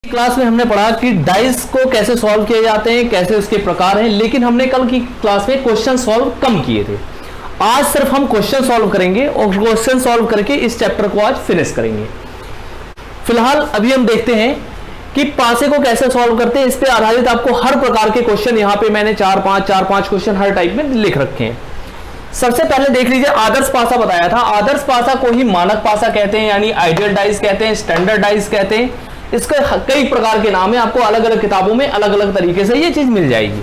Class में हमने पढ़ा कि डाइस को कैसे सॉल्व किए जाते हैं, कैसे उसके प्रकार हैं, लेकिन हमने कल की क्लास में क्वेश्चन सॉल्व कम किए थे। आज सिर्फ हम क्वेश्चन सॉल्व करेंगे और क्वेश्चन सॉल्व करके इस चैप्टर को आज फिनिश करेंगे। फिलहाल अभी हम देखते हैं कि पासे को कैसे सॉल्व करते हैं। इस पे आधारित आपको हर प्रकार के क्वेश्चन यहाँ पे मैंने चार पांच क्वेश्चन हर टाइप में लिख रखे हैं। सबसे पहले देख लीजिए, आदर्श पासा बताया था। आदर्श पासा को ही मानक पासा कहते हैं, यानी आइडियल डाइस कहते हैं, स्टैंडर्ड डाइस कहते हैं। इसके कई प्रकार के नाम है, आपको अलग अलग किताबों में अलग अलग तरीके से ये चीज मिल जाएगी।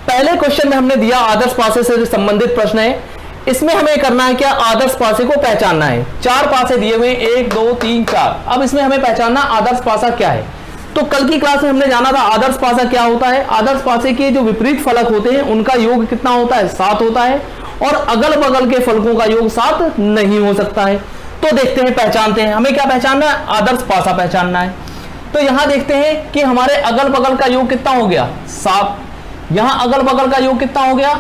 पहले क्वेश्चन में हमने दिया आदर्श पासे से संबंधित प्रश्न है। इसमें हमें करना है क्या, आदर्श पासे को पहचानना है। चार पासे दिए हुए, 1 2 3 4। अब इसमें हमें पहचानना आदर्श पासा क्या है। तो कल की क्लास में हमने जाना था आदर्श पासा क्या होता है। आदर्श पासे के जो विपरीत फलक होते हैं उनका योग कितना होता है, 7 होता है, और अगल बगल के फलकों का योग 7 नहीं हो सकता है। तो देखते हैं, पहचानते हैं। हमें क्या पहचानना है, आदर्श पासा पहचानना है। तो यहां देखते हैं कि हमारे अगल बगल का योग कितना हो गया, 7। यहां अगल बगल का योग कितना हो गया,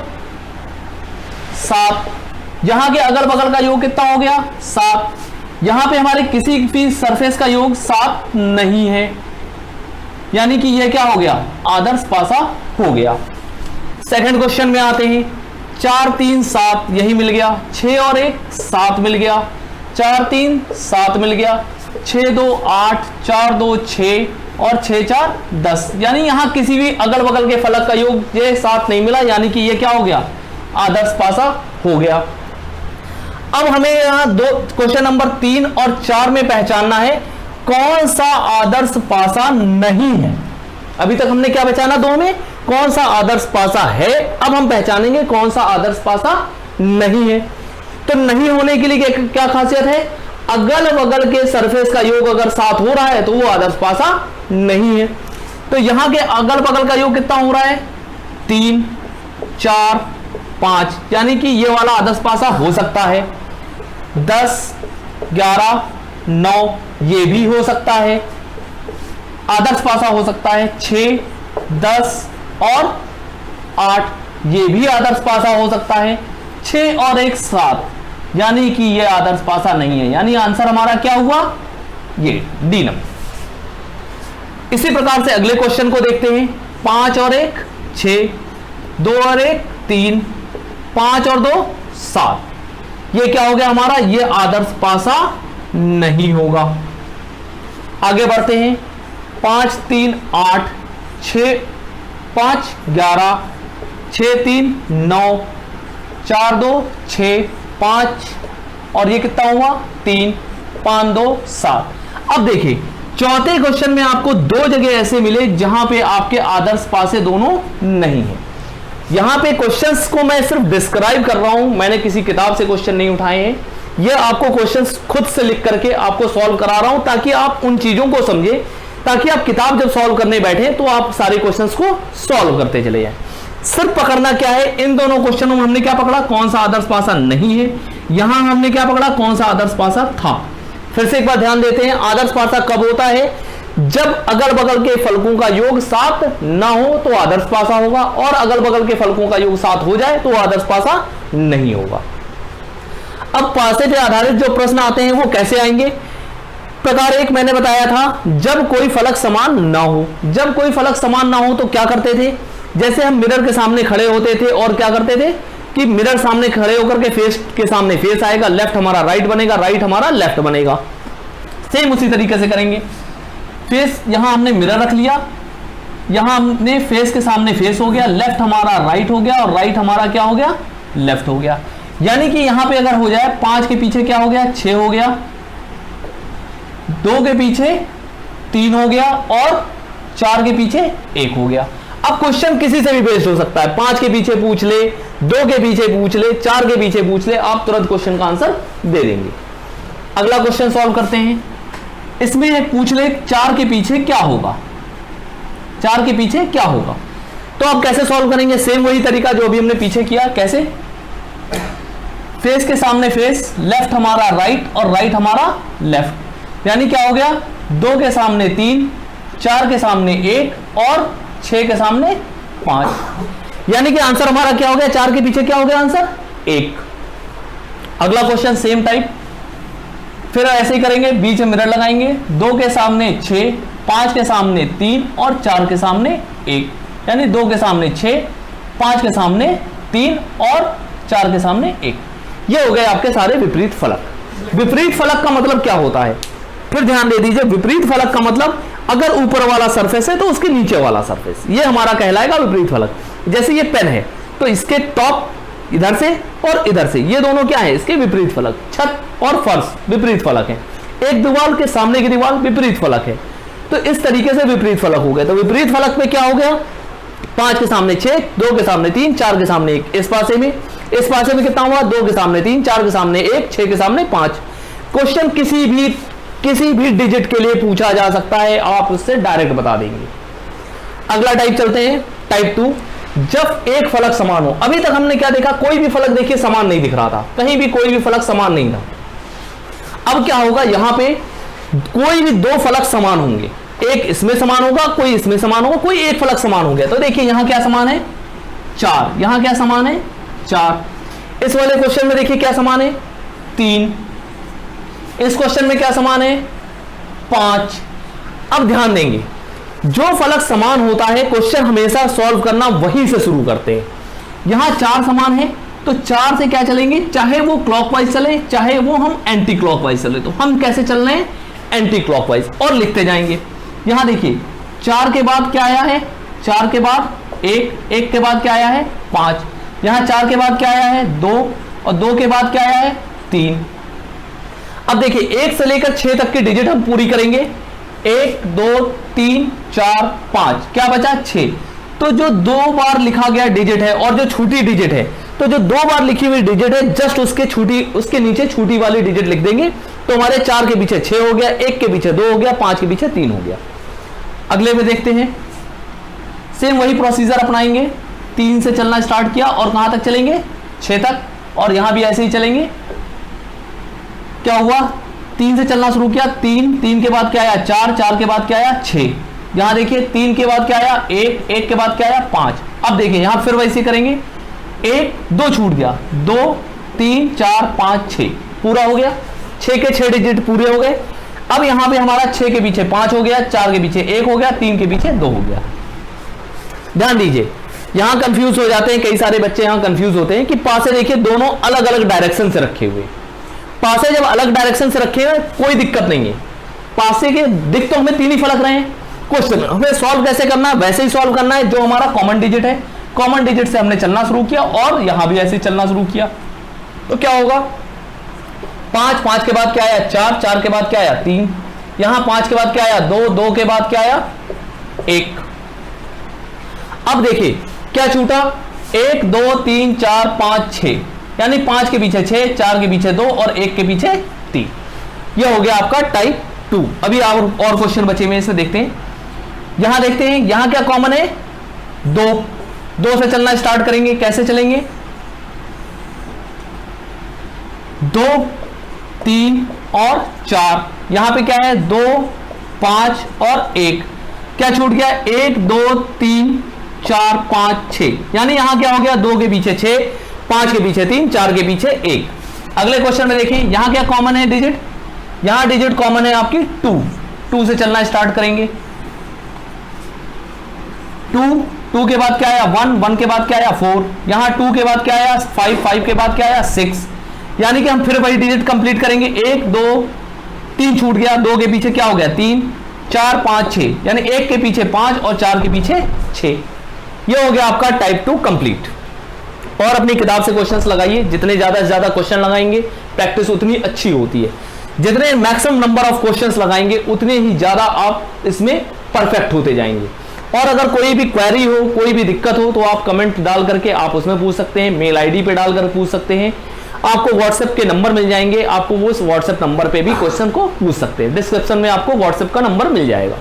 7। यहां के अगल बगल का योग कितना हो गया, 7। यहां पे हमारे किसी भी सरफेस का योग 7 नहीं है, यानी कि यह क्या हो गया, आदर्श पासा हो गया। सेकंड क्वेश्चन में आते हैं। 4 3 7 यही मिल गया, 6 और 1 7 मिल गया, 4 3 7 मिल गया, 6 2 8, 4 2 6 और 6 4 10। यानी यहां किसी भी अगल बगल के फलक का योग ये 7 नहीं मिला, यानी कि ये क्या हो गया, आदर्श पासा हो गया। अब हमें यहां क्वेश्चन नंबर 3 और 4 में पहचानना है कौन सा आदर्श पासा नहीं है। अभी तक हमने क्या पहचाना, दो में कौन सा आदर्श पासा है। अब हम पहचानेंगे कौन सा आदर्श पासा नहीं है। तो नहीं होने के लिए क्या खासियत है, अगल बगल के सरफेस का योग अगर 7 हो रहा है तो वो आदर्श पासा नहीं है। तो यहां के अगल बगल का योग कितना हो रहा है, 3 4 5, यानी कि ये वाला आदर्श पासा हो सकता है। 10 11 9 ये भी हो सकता है, आदर्श पासा हो सकता है। 6 10 और 8 ये भी आदर्श पासा हो सकता है। 6 और 1 7, यानी कि ये आदर्श पासा नहीं है। यानी आंसर हमारा क्या हुआ, ये डी नंबर। इसी प्रकार से अगले क्वेश्चन को देखते हैं। 5 और 1 6, 2 और 1 3, 5 और 2 7। ये क्या हो गया हमारा, ये आदर्श पासा नहीं होगा। आगे बढ़ते हैं। 5 3 8, 6 5 11, 6 3 9, 4 2 6 5, और ये कितना हुआ, 3 5 2 7। अब देखिए, चौथे क्वेश्चन में आपको दो जगह ऐसे मिले जहां पे आपके आदर्श पासे दोनों नहीं है। यहां पे क्वेश्चंस को मैं सिर्फ डिस्क्राइब कर रहा हूं, मैंने किसी किताब से क्वेश्चन नहीं उठाए हैं। ये आपको क्वेश्चंस खुद से लिख करके आपको सॉल्व करा रहा हूं, ताकि आप उन चीजों को समझे, ताकि आप किताब जब सॉल्व करने बैठे तो आप सारे क्वेश्चंस को सॉल्व करते चले जाएं। सिर्फ पकड़ना क्या है, इन दोनों क्वेश्चनों में हमने क्या पकड़ा, कौन सा आदर्श पासा नहीं है। यहां हमने क्या पकड़ा, कौन सा आदर्श पासा था। फिर से एक बार ध्यान देते हैं, आदर्श पासा कब होता है, जब अगल बगल के फलकों का योग 7 ना हो तो आदर्श पासा होगा, और अगल बगल के फलकों का योग 7 हो जाए तो आदर्श पासा नहीं होगा। अब पासे पे आधारित जो प्रश्न आते हैं वो कैसे आएंगे। प्रकार 1 मैंने बताया था, जब कोई फलक समान ना हो। जब कोई फलक समान ना हो तो क्या करते थे, जैसे हम मिरर के सामने खड़े होते थे और क्या करते थे कि मिरर सामने खड़े होकर के फेस के सामने फेस आएगा, लेफ्ट हमारा राइट बनेगा, राइट हमारा लेफ्ट बनेगा। सेम उसी तरीके से करेंगे। फेस यहां हमने मिरर रख लिया, यहां हमने फेस के सामने फेस हो गया, लेफ्ट हमारा राइट हो गया और राइट हमारा क्या हो गया, लेफ्ट हो गया। यानी कि यहां पे अगर हो जाए 5 के पीछे क्या हो गया, 6 हो गया, 2 के पीछे 3 हो गया और 4 के पीछे 1 हो गया। अब क्वेश्चन किसी से भी बेस्ड हो सकता है, 5 के पीछे पूछ ले, 2 के पीछे पूछ ले, 4 के पीछे पूछ ले, आप तुरंत क्वेश्चन का आंसर दे देंगे। अगला क्वेश्चन सॉल्व करते हैं। इसमें पूछ ले 4 के पीछे क्या होगा, 4 के पीछे क्या होगा। तो आप कैसे सॉल्व करेंगे, सेम वही तरीका जो अभी हमने पीछे किया। कैसे, फेस के सामने फेस, लेफ्ट हमारा राइट और राइट हमारा लेफ्ट, यानी क्या हो गया, 2 के सामने 3, 4 के सामने 1 और 6 के सामने 5, यानी कि आंसर हमारा क्या हो गया, 4 के पीछे क्या हो गया आंसर, 1। अगला क्वेश्चन सेम टाइप, फिर ऐसे ही करेंगे, बीच में मिरर लगाएंगे, 2 के सामने 6 5 के सामने 3 और 4 के सामने 1, यानी 2 के सामने 6, 5 के सामने 3 और 4 के सामने 1। ये हो गए आपके सारे विपरीत फलक। विपरीत फलक का मतलब क्या होता है, फिर ध्यान दे दीजिए। विपरीत फलक का मतलब अगर ऊपर वाला सरफेस है तो उसके नीचे वाला सरफेस, ये हमारा कहलाएगा विपरीत फलक। जैसे ये पेन है तो इसके टॉप इधर से और इधर से, ये दोनों क्या है, इसके विपरीत फलक। छत और फर्श विपरीत फलक है। एक दीवार के सामने की दीवार विपरीत फलक है। तो इस तरीके से विपरीत फलक हो गए। तो विपरीत फलक में क्या हो गया, 5 के सामने 6, 2 के सामने 3, 4 के सामने 1। इस पासे में कितना हुआ, 2 के सामने 3, 4 के सामने 1, 6 के सामने 5। क्वेश्चन किसी भी डिजिट के लिए पूछा जा सकता है, आप उससे डायरेक्ट बता देंगे। अगला टाइप चलते हैं, टाइप 2। जब एक फलक समान हो। अभी तक हमने क्या देखा, कोई भी फलक देखिए समान नहीं दिख रहा था, कहीं भी कोई भी फलक समान नहीं था। अब क्या होगा, यहां पे कोई भी 2 फलक समान होंगे, एक इसमें समान होगा, कोई इसमें समान होगा, कोई एक फलक समान हो गया। तो देखिए यहां क्या समान है, 4, यहां क्या समान है, 4। इस वाले क्वेश्चन में देखिए क्या समान है, 3। इस क्वेश्चन में क्या समान है, 5। अब ध्यान देंगे, जो फलक समान होता है क्वेश्चन हमेशा सॉल्व करना वहीं से शुरू करते हैं। यहां 4 समान है तो 4 से क्या चलेंगे, चाहे वो क्लॉकवाइज चले चाहे वो हम एंटी क्लॉकवाइज चले, तो हम कैसे चल रहे हैं, एंटी क्लॉकवाइज, और लिखते जाएंगे। यहां देखिए 4 के बाद क्या आया है, 4 के बाद 1, 1 के बाद क्या आया है, 5। यहां 4 के बाद क्या आया है, 2, और 2 के बाद क्या आया है, 3। अब देखिए 1 से लेकर 6 तक की डिजिट हम पूरी करेंगे। 1 2 3 4 5, क्या बचा, 6। तो जो 2 बार लिखा गया डिजिट है और जो छोटी डिजिट है, तो जो 2 बार लिखी हुई डिजिट है जस्ट उसके नीचे छोटी वाली डिजिट लिख देंगे। तो हमारे 4 के पीछे 6 हो गया, 1 के पीछे 2 हो गया, 5 के पीछे 3 हो गया। अगले में देखते हैं, सेम वही प्रोसीजर अपनाएंगे। 3 से चलना स्टार्ट किया और कहां तक चलेंगे, 6 तक, और यहां भी ऐसे ही चलेंगे। क्या हुआ, 3 से चलना शुरू किया, 3, 3 के बाद क्या आया, 4, 4 के बाद क्या आया, 6। यहां देखिए 3 के बाद क्या आया, 1, 1 के बाद क्या आया, 5। अब देखिए यहां फिर वैसे करेंगे, 1 2 छूट गया, 2 3 4 5 6 पूरा हो गया। 6 के 6 डिजिट पूरे हो गए। अब यहां पे हमारा 6 के पीछे 5 हो गया, 4 के पीछे 1 हो गया, 3 के पीछे 2 हो गया। ध्यान दीजिए, यहां कंफ्यूज हो जाते हैं कई सारे बच्चे, यहां कंफ्यूज होते हैं कि पासे देखिए दोनों अलग अलग डायरेक्शन से रखे हुए। पासे जब अलग डायरेक्शन से रखे हुए कोई दिक्कत नहीं है, पासे के दिख तो हमें 3 ही फलक रहे हैं। क्वेश्चन हमें सॉल्व कैसे करना है, वैसे ही सॉल्व करना है, जो हमारा कॉमन डिजिट है, कॉमन डिजिट से हमने चलना शुरू किया और यहां भी ऐसे ही चलना शुरू किया। तो क्या होगा, 5, 5 के बाद क्या आया, 4, 4 के बाद क्या आया, 3। यहां 5 के बाद क्या आया, 2, 2 के बाद क्या आया, 1। अब देखिए क्या छूटा, 1 2 3 4 5 6, यानी 5 के पीछे 6, 4 के पीछे 2 और 1 के पीछे 3। यह हो गया आपका टाइप 2। अभी और क्वेश्चन बचे हुए इसमें देखते हैं। यहां देखते हैं, यहां क्या कॉमन है, 2। 2 से चलना स्टार्ट करेंगे, कैसे चलेंगे, 2 3 और 4। यहां पे क्या है, 2 5 और 1। क्या छूट गया, 1 2 3 4 5 6, यानी यहां क्या हो गया, 2 के पीछे 6, 5 के पीछे 3, 4 के पीछे 1। अगले क्वेश्चन में देखिए, यहां क्या कॉमन है डिजिट, यहां डिजिट कॉमन है आपकी 2। 2 से चलना स्टार्ट करेंगे, 2 के बाद क्या आया, 1 के बाद क्या आया, 4। यहां 2 के बाद क्या आया, 5 के बाद क्या आया, 6। यानी कि हम फिर वही डिजिट कंप्लीट करेंगे। 1 2 3 छूट गया, 2 के पीछे क्या हो गया, 3 4 5 6, यानी 1 के पीछे 5 और 4 के पीछे 6। यह हो गया आपका टाइप 2 कंप्लीट। और अपनी किताब से क्वेश्चंस लगाइए, जितने ज्यादा से ज्यादा क्वेश्चन लगाएंगे प्रैक्टिस उतनी अच्छी होती है। जितने मैक्सिमम नंबर ऑफ क्वेश्चंस लगाएंगे उतने ही ज्यादा आप इसमें परफेक्ट होते जाएंगे। और अगर कोई भी क्वेरी हो, कोई भी दिक्कत हो, तो आप कमेंट डाल करके आप उसमें पूछ सकते हैं, मेल आईडी पे डालकर पूछ सकते हैं। आपको व्हाट्सएप के नंबर मिल जाएंगे, आपको वो उस व्हाट्सएप नंबर पे भी क्वेश्चन को पूछ सकते हैं। डिस्क्रिप्शन में आपको व्हाट्सएप का नंबर मिल जाएगा।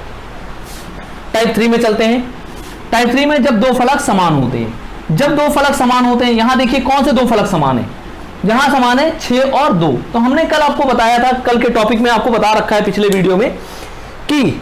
टाइप 3 में चलते हैं। टाइप 3 में जब 2 फलक समान होते हैं, जब 2 फलक समान होते हैं, यहां देखिए कौन से 2 फलक समान है, यहां समान है 6 और 2। तो हमने कल आपको बताया था, कल के टॉपिक में आपको बता रखा है पिछले वीडियो में, कि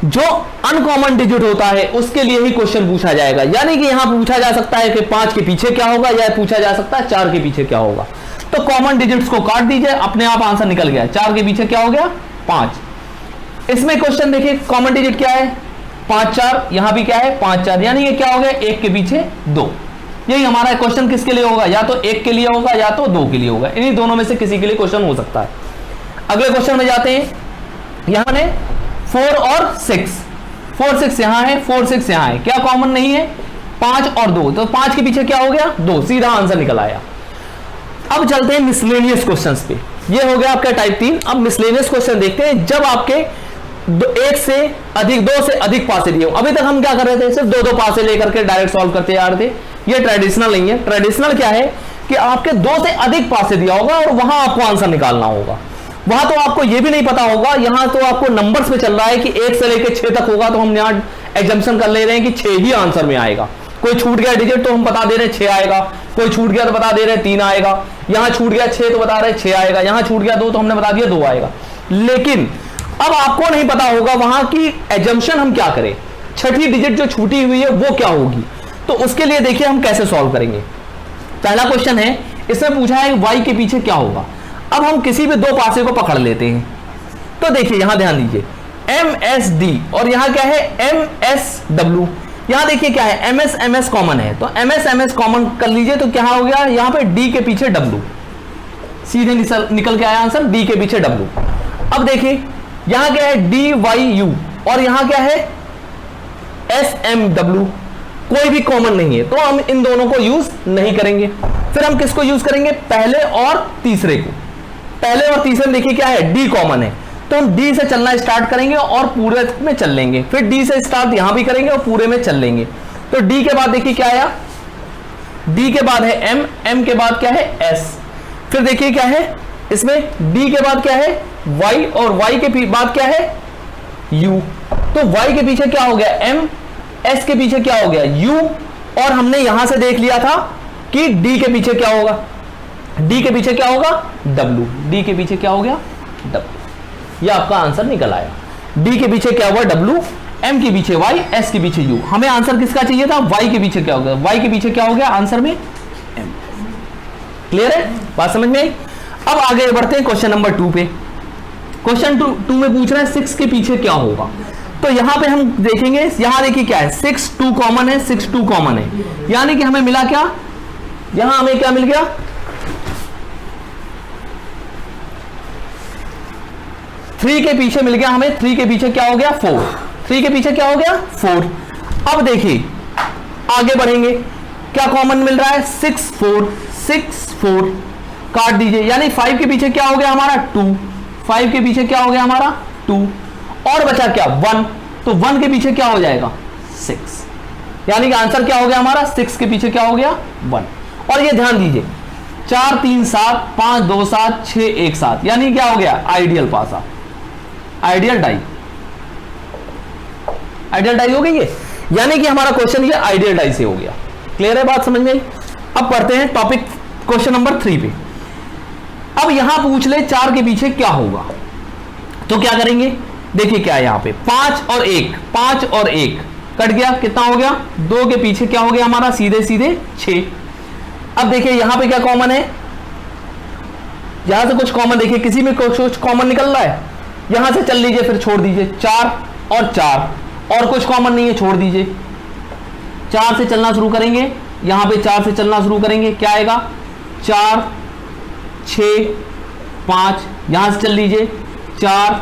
जो अनकॉमन डिजिट होता है उसके लिए ही क्वेश्चन पूछा जाएगा। यानी कि यहां पूछा जा सकता है कि 5 के पीछे क्या होगा, या पूछा जा सकता है 4 के पीछे क्या होगा। तो कॉमन डिजिट्स को काट दीजिए, अपने आप आंसर निकल गया। 4 के पीछे क्या हो गया, 5। इसमें क्वेश्चन देखिए कॉमन डिजिट क्या है 5 4, यहां भी क्या है 5 4, यानी ये क्या हो गया 1 के पीछे 2। यही हमारा क्वेश्चन किसके लिए होगा, या तो 1 के लिए होगा या तो 2 के लिए होगा, इन्हीं दोनों में से किसी के लिए क्वेश्चन हो सकता है। अगले क्वेश्चन में जाते हैं। यहां ने 4 और 6, 4 6 यहां है, 4 6 यहां है, क्या कॉमन नहीं है 5 और 2, तो 5 के पीछे क्या हो गया 2, सीधा आंसर निकल आया। अब चलते हैं मिसलेनियस क्वेश्चंस पे। ये हो गया आपका टाइप 3। अब मिसलेनियस क्वेश्चन देखते हैं जब आपके एक से अधिक 2 से अधिक पासे दिए हो। अभी तक हम क्या कर रहे थे, सिर्फ 2 2 पासे लेकर के डायरेक्ट सॉल्व करते आ रहे थे। ये ट्रेडिशनल नहीं है। ट्रेडिशनल क्या है कि आपके 2 से अधिक पासे दिया होगा और वहां आपको आंसर निकालना होगा। वहां तो आपको यह भी नहीं पता होगा, यहां तो आपको नंबर्स में चल रहा है कि 1 से लेकर 6 तक होगा, तो हम यहां एग्जम्पशन कर ले रहे हैं कि 6 ही आंसर में आएगा। कोई छूट गया डिजिट तो हम बता दे रहे हैं 6 आएगा, कोई छूट गया तो बता दे रहे हैं 3 आएगा, यहां छूट गया 6 तो बता रहे हैं 6 आएगा, यहां छूट गया 2 तो हमने बता दिया 2 आएगा। लेकिन अब आपको नहीं पता होगा वहां की एजम्पशन हम क्या करें, छठी डिजिट जो छूटी हुई है वो क्या होगी। तो उसके लिए देखिए हम कैसे सॉल्व करेंगे। पहला क्वेश्चन है, इसमें पूछा है y के पीछे क्या होगा। अब हम किसी भी 2 पासे को पकड़ लेते हैं। तो देखिए यहां ध्यान दीजिए MSD और यहां क्या है MSW। यहां देखिए क्या है MS कॉमन है, तो MS कॉमन कर लीजिए, तो क्या हो गया यहां पे D के पीछे W, सीधे निकल के आया आंसर D के पीछे W। अब देखिए यहां क्या है DYU और यहां क्या है SMW, कोई भी कॉमन नहीं है, तो हम इन दोनों को यूज नहीं करेंगे। फिर हम किसको यूज करेंगे, पहले और तीसरे को। पहले और तीसरे में देखिए क्या है D कॉमन है, तो हम D से चलना स्टार्ट करेंगे और पूरे में चल लेंगे। फिर D से स्टार्ट यहां भी करेंगे और पूरे में चल लेंगे। तो D के बाद देखिए क्या आया, D के बाद है M के बाद क्या है S। फिर देखिए क्या है इसमें D के बाद क्या है Y और Y के बाद क्या है U। तो Y के पीछे क्या हो गया M, S के पीछे क्या हो गया U, और हमने यहां से देख लिया था कि D के पीछे क्या होगा, D के पीछे क्या होगा W, D के पीछे क्या हो गया W। यह आपका आंसर निकल आया। D के पीछे क्या हुआ W, M के पीछे Y, S के पीछे U। हमें आंसर किसका चाहिए था, Y के पीछे क्या हो गया, Y के पीछे क्या हो गया आंसर में M। क्लियर है, बात समझ में आई। अब आगे बढ़ते हैं क्वेश्चन नंबर 2 पे। क्वेश्चन 2 में पूछ रहा है 6 के पीछे क्या होगा। तो यहां पे हम देखेंगे, यहां देखिए क्या है 6 2 कॉमन है, 6 2 कॉमन है, यानी कि हमें मिला क्या, यहां हमें क्या मिल गया 3 के पीछे मिल गया हमें, 3 के पीछे क्या हो गया 4, 3 के पीछे क्या हो गया 4। अब देखिए आगे बढ़ेंगे, क्या कॉमन मिल रहा है 6 4, 6 4 काट दीजिए, यानी 5 के पीछे क्या हो गया हमारा 2, 5 के पीछे क्या हो गया हमारा 2, और बचा क्या 1, तो 1 के पीछे क्या हो जाएगा 6, यानी कि आंसर क्या हो गया हमारा 6 के पीछे क्या हो गया 1। और ये ध्यान दीजिए 4 3 7 5 2 7 6 1 7, यानी क्या हो गया आइडियल पासा, आइडियल डाई, आइडियल डाई हो गई है, यानी कि हमारा क्वेश्चन ये आइडियल डाई से हो गया। क्लियर है, बात समझ में आई। अब पढ़ते हैं टॉपिक क्वेश्चन नंबर 3 पे। अब यहां पूछ ले 4 के पीछे क्या होगा, तो क्या करेंगे, देखिए क्या है यहां पे 5 और 1, 5 और 1 कट गया, कितना हो गया 2 के पीछे क्या हो गया हमारा सीधे सीधे 6। अब देखिए यहां पे क्या कॉमन है, यहां से कुछ कॉमन, देखिए किसी में कुछ कॉमन निकल रहा है, यहां से चल लीजिए फिर छोड़ दीजिए 4 और 4, और कुछ कॉमन नहीं है छोड़ दीजिए। 4 से चलना शुरू करेंगे, यहां पे 4 से चलना शुरू करेंगे, क्या आएगा 4 6 5, यहां से चल लीजिए 4,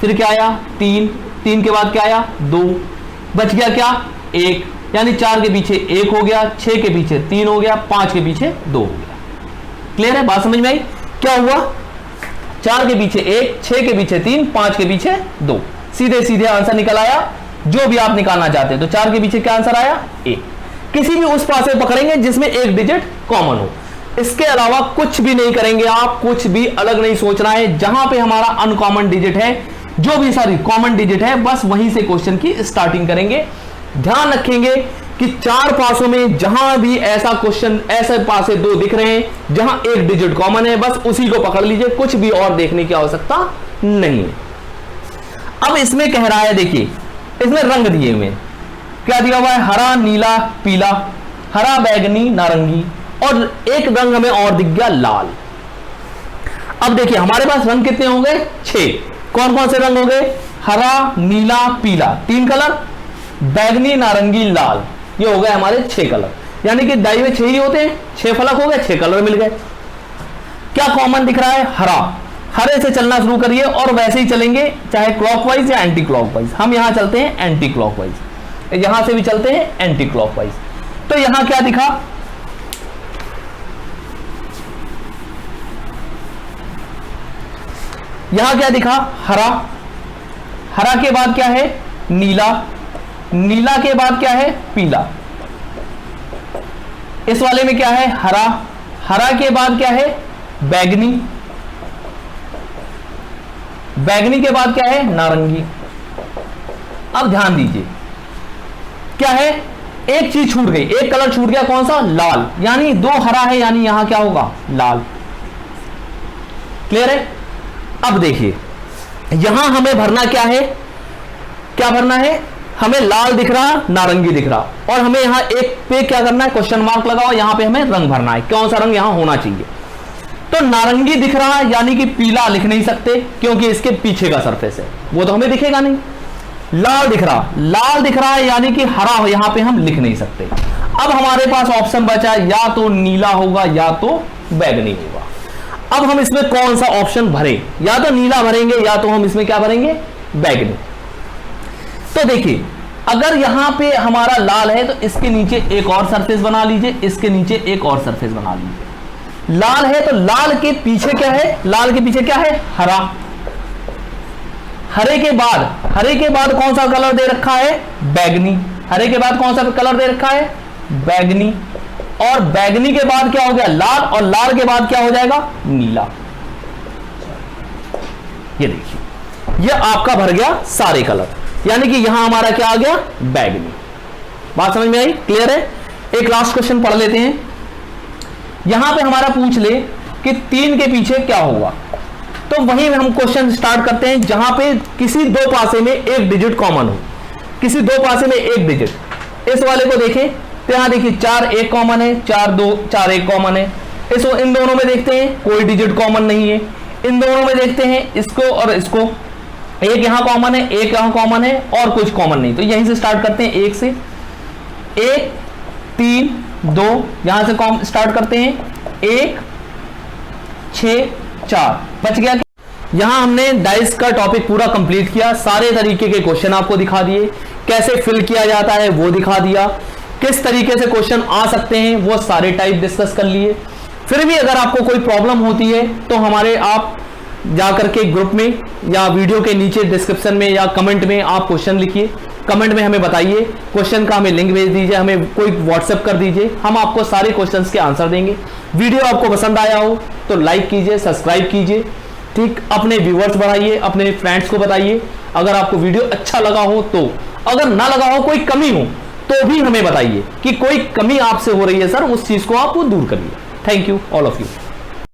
फिर क्या आया 3, 3 के बाद क्या आया 2, बच गया क्या 1, यानी 4 के पीछे 1 हो गया, 6 के पीछे 3 हो गया, 5 के पीछे 2 हो गया। क्लियर है, बात समझ में आई। क्या हुआ 4 के पीछे 1, 6 के पीछे 3, 5 के पीछे 2, सीधे सीधे आंसर निकल आया जो भी आप निकालना चाहते हैं। तो 4 के पीछे क्या आंसर आया 1। किसी भी उस पासे पकड़ेंगे जिसमें एक डिजिट कॉमन हो, इसके अलावा कुछ भी नहीं करेंगे आप, कुछ भी अलग नहीं सोचना है। जहां पे हमारा अनकॉमन डिजिट है, जो भी सारी कॉमन डिजिट है, बस वहीं से क्वेश्चन की स्टार्टिंग करेंगे। ध्यान रखेंगे कि 4 पासों में जहां भी ऐसा क्वेश्चन, ऐसे पासे 2 दिख रहे हैं जहां एक डिजिट कॉमन है, बस उसी को पकड़ लीजिए, कुछ भी और देखने की आवश्यकता नहीं है। अब इसमें कह रहा है, देखिए इसमें रंग दिए हुए, क्या दिया हुआ है हरा नीला पीला, हरा बैगनी नारंगी, और एक रंग हमें और दिख गया लाल। अब देखिए हमारे पास रंग कितने होंगे 6, कौन कौन से रंग हो गए हरा, नीला, पीला, 3 कलर, बैगनी, नारंगी, लाल, ये हो गए हमारे 6 कलर। यानी कि डाई में 6 ही होते हैं, 6 फलक हो गए, 6 कलर मिल गए। क्या कॉमन दिख रहा है? हरा। हरे से चलना शुरू करिए और वैसे ही चलेंगे, चाहे क्लॉकवाइज या एंटी क्लॉकवाइज। हम यहां चलते हैं एंटी क्लॉकवाइज, यहां से भी चलते हैं एंटी क्लॉकवाइज। तो यहां क्या दिखा? यहां क्या दिखा? हरा। हरा के बाद क्या है? नीला। नीला के बाद क्या है? पीला। इस वाले में क्या है? हरा। हरा के बाद क्या है? बैगनी। बैगनी के बाद क्या है? नारंगी। अब ध्यान दीजिए, क्या है? एक चीज छूट गई, एक कलर छूट गया, कौन सा? लाल। यानी 2 हरा है, यानी यहां क्या होगा? लाल। क्लियर है? अब देखिए, यहां हमें भरना क्या है? क्या भरना है? हमें लाल दिख रहा, नारंगी दिख रहा, और हमें यहां एक पे क्या करना है? क्वेश्चन मार्क लगाओ, यहां पे हमें रंग भरना है। कौन सा रंग यहां होना चाहिए? तो नारंगी दिख रहा है, यानी कि पीला लिख नहीं सकते क्योंकि इसके पीछे का सरफेस है, वो तो हमें दिखेगा नहीं। लाल दिख रहा, लाल दिख रहा है, यानी कि हरा हो, यहां पे हम लिख नहीं सकते। अब हमारे पास ऑप्शन बचा, या तो नीला होगा या तो बैगनी होगा। अब हम इसमें कौन सा ऑप्शन भरें? या तो नीला भरेंगे या तो हम इसमें क्या भरेंगे? बैगनी। तो देखिए, अगर यहां पे हमारा लाल है तो इसके नीचे एक और सरफेस बना लीजिए, इसके नीचे एक और सरफेस बना लीजिए। लाल है तो लाल के पीछे क्या है? लाल के पीछे क्या है? हरा। हरे के बाद कौन सा कलर दे रखा है? बैगनी। हरे के बाद कौन सा कलर दे रखा है? बैगनी। और बैगनी के बाद क्या हो गया? लाल। और लाल के बाद क्या हो जाएगा? नीला। ये देखिए, ये आपका भर गया सारे कलर, यानी कि यहां हमारा क्या आ गया? बैगनी। बात समझ में आई? क्लियर है? एक लास्ट क्वेश्चन पढ़ लेते हैं। यहां पे हमारा पूछ ले कि 3 के पीछे क्या होगा, तो वहीं हम क्वेश्चन स्टार्ट करते हैं जहां पे किसी 2 पासे में एक डिजिट कॉमन हो, किसी 2 पासे में एक डिजिट। इस वाले को देखें तो यहां देखिए 4 1 कॉमन है, 4 1 कॉमन है। इन दोनों में देखते हैं कोई डिजिट कॉमन नहीं है। इन दोनों में देखते हैं इसको और इसको, एक यहां कॉमन है, एक यहां कॉमन है, और कुछ कॉमन नहीं। तो यहीं से स्टार्ट करते हैं, 1 से 1 3 2, यहां से स्टार्ट करते हैं 1 6 4, बच गया। यहां हमने डाइस का टॉपिक पूरा कंप्लीट किया, सारे तरीके के क्वेश्चन आपको दिखा दिए, कैसे फिल किया जाता है वो दिखा दिया, किस तरीके से क्वेश्चन आ सकते हैं वो सारे टाइप डिस्कस कर लिए। फिर भी अगर आपको कोई प्रॉब्लम होती है तो हमारे आप जाकर के ग्रुप में या वीडियो के नीचे डिस्क्रिप्शन में या कमेंट में आप क्वेश्चन लिखिए, कमेंट में हमें बताइए, क्वेश्चन का हमें लिंक भेज दीजिए, हमें कोई व्हाट्सएप कर दीजिए, हम आपको सारे क्वेश्चंस के आंसर देंगे। वीडियो आपको पसंद आया हो तो लाइक कीजिए, सब्सक्राइब कीजिए, ठीक, अपने व्यूअर्स बढ़ाइए, अपने फ्रेंड्स को बताइए। अगर आपको वीडियो अच्छा लगा हो तो, अगर ना लगा हो, कोई कमी हो तो भी हमें बताइए कि कोई कमी आपसे हो रही है सर, उस चीज को आप दूर करिए। Thank you all of you.